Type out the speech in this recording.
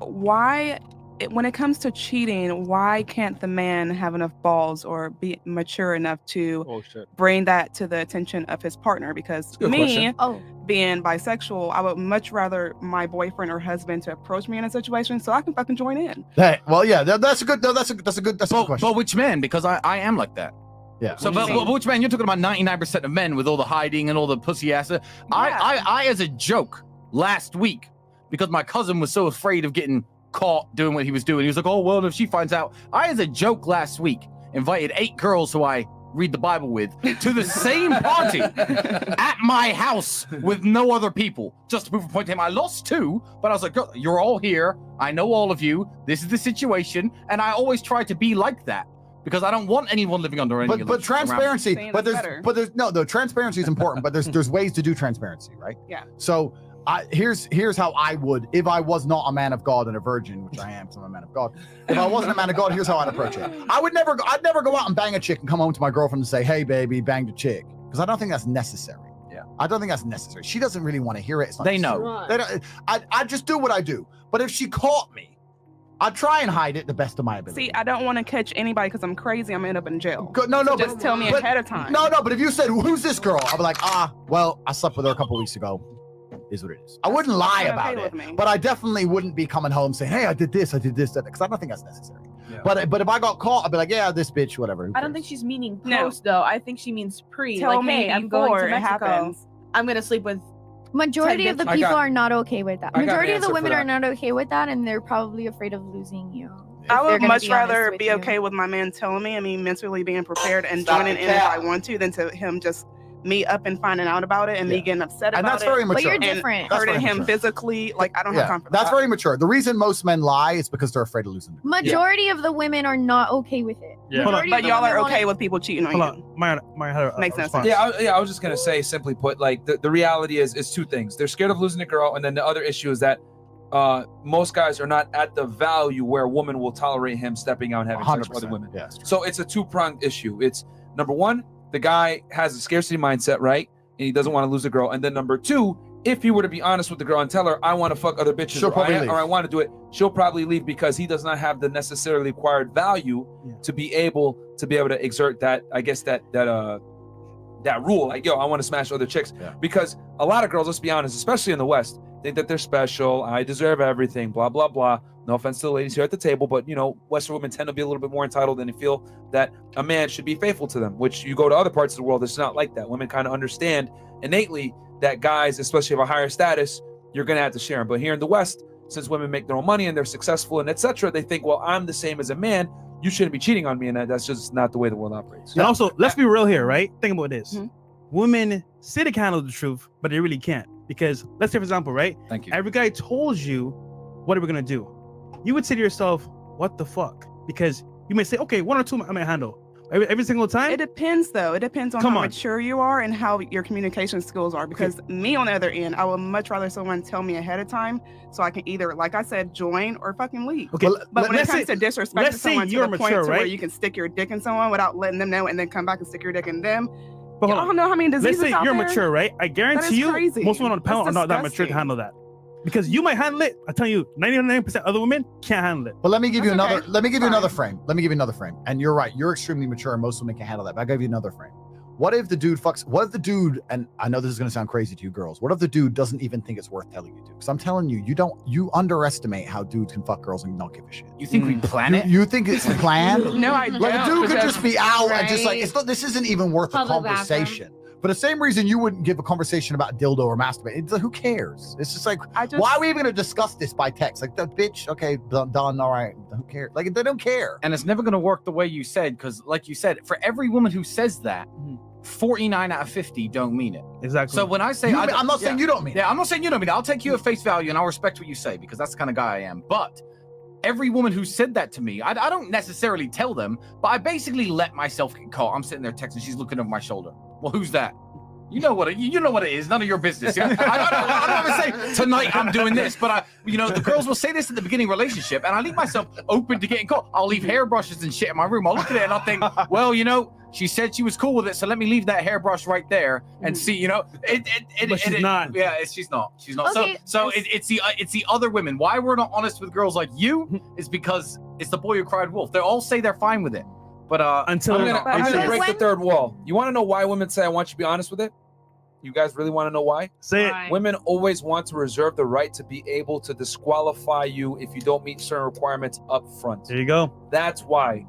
why, when it comes to cheating, why can't the man have enough balls or be mature enough to bring that to the attention of his partner? Because me, being bisexual, I would much rather my boyfriend or husband to approach me in a situation so I can fucking join in. Hey, well, yeah, that's a good question. But which man? Because I am like that. Yeah. So, but which man? You're talking about 99% of men with all the hiding and all the pussy ass. I as a joke last week, because my cousin was so afraid of getting caught doing what he was doing. He was like, oh, well, if she finds out. I, as a joke last week, invited 8 girls who I read the Bible with to the same party at my house with no other people, just to prove a point to him. I lost 2, but I was like, girl, you're all here. I know all of you. This is the situation. And I always try to be like that because I don't want anyone living under any. But transparency, but there's no, transparency is important, but there's ways to do transparency, right? Yeah. So here's how I would, if I was not a man of God and a virgin, which I am, because I'm a man of God. If I wasn't a man of God, here's how I'd approach it. I'd never go out and bang a chick and come home to my girlfriend and say, hey baby, banged a chick, because I don't think that's necessary. Yeah, I don't think that's necessary. She doesn't really want to hear it. It's not they know. They don't. I just do what I do. But if she caught me, I'd try and hide it the best of my ability. See, I don't want to catch anybody because I'm crazy. I'm gonna end up in jail. Just tell me ahead of time. No, but if you said, who's this girl? I'd be like, well, I slept with her a couple weeks ago. Is what it is. I wouldn't lie about it, but I definitely wouldn't be coming home saying, hey, I did this, that, because I don't think that's necessary. Yeah. But if I got caught, I'd be like, yeah, this bitch, whatever. I don't think she's meaning post, though. I think she means pre. Tell like, me hey, I'm going to Mexico. Happens. I'm going to sleep with... Majority of the people are not okay with that. Majority of the women are not okay with that, and they're probably afraid of losing you. I would much rather be okay with my man telling me, mentally being prepared and joining in if I want to, than to him just me up and finding out about it and me getting upset about it. And that's very mature. But you're different. Hurting him physically, like I don't have time for that. That's very mature. The reason most men lie is because they're afraid of losing them. Majority of the women are not okay with it. Yeah. But y'all are okay with people cheating on you. Makes sense. Yeah, I was just gonna say, simply put, like the reality is 2 things. They're scared of losing a girl, and then the other issue is that most guys are not at the value where a woman will tolerate him stepping out and having sex with other women. Yes. So it's a 2-pronged issue. It's number 1, the guy has a scarcity mindset, right? And he doesn't want to lose a girl. And then number 2, if he were to be honest with the girl and tell her, I want to fuck other bitches, or I want to do it, she'll probably leave because he does not have the necessarily acquired value to be able to exert that, I guess, that rule. Like, yo, I want to smash other chicks. Yeah. Because a lot of girls, let's be honest, especially in the West, think that they're special. I deserve everything, blah, blah, blah. No offense to the ladies here at the table, but, Western women tend to be a little bit more entitled and feel that a man should be faithful to them, which you go to other parts of the world, it's not like that. Women kind of understand innately that guys, especially of a higher status, you're going to have to share them. But here in the West, since women make their own money and they're successful and etc., they think, well, I'm the same as a man. You shouldn't be cheating on me. And that's just not the way the world operates. And also, let's be real here, right? Think about this. Mm-hmm. Women say they can handle the truth, but they really can't. Because let's say, for example, right? Thank you. Every guy told you what are we going to do. You would say to yourself, what the fuck? Because you may say, okay, 1 or 2 I'm going to handle. Every single time? It depends, though. It depends on how mature you are and how your communication skills are. Because me, on the other end, I would much rather someone tell me ahead of time so I can either, like I said, join or fucking leave. Okay. But when it comes to disrespecting someone to the point to where you can stick your dick in someone without letting them know and then come back and stick your dick in them, I don't know how many diseases let's say you're mature, right? I guarantee you, most women on the panel are not that mature to handle that. Because you might handle it. I tell you, 99% of other women can't handle it. But let me give you another frame. And you're right. You're extremely mature and most women can handle that. But I'll give you another frame. What if the dude fucks? What if the dude, and I know this is going to sound crazy to you girls, what if the dude doesn't even think it's worth telling you to? Because I'm telling you, you underestimate how dudes can fuck girls and not give a shit. You think we plan it? You think it's planned? No, I don't. Like a dude could just be out and just like, this isn't even worth a conversation. For the same reason you wouldn't give a conversation about dildo or masturbate. It's like, who cares? It's just like, why are we even going to discuss this by text? Like, the bitch, okay, done, all right, who cares? Like, they don't care. And it's never going to work the way you said, because like you said, for every woman who says that, 49 out of 50 don't mean it. Exactly. So when I say... I'm not saying you don't mean it. Yeah, I'm not saying you don't mean it. I'll take you at face value and I'll respect what you say, because that's the kind of guy I am. But every woman who said that to me, I don't necessarily tell them, but I basically let myself get caught. I'm sitting there texting, she's looking over my shoulder. Well, who's that? You know what it is. None of your business. Yeah? I don't ever say tonight I'm doing this, but the girls will say this at the beginning of a relationship, and I leave myself open to getting caught. I'll leave hairbrushes and shit in my room. I'll look at it and I'll think, well, she said she was cool with it, so let me leave that hairbrush right there and see. But she's not. Yeah, she's not. She's not. Okay. So it's the other women. Why we're not honest with girls like you is because it's the boy who cried wolf. They all say they're fine with it, but until I'm gonna break the third wall. You want to know why women say I want you to be honest with it? You guys really want to know why? Say it. Women always want to reserve the right to be able to disqualify you if you don't meet certain requirements up front. There you go. That's why.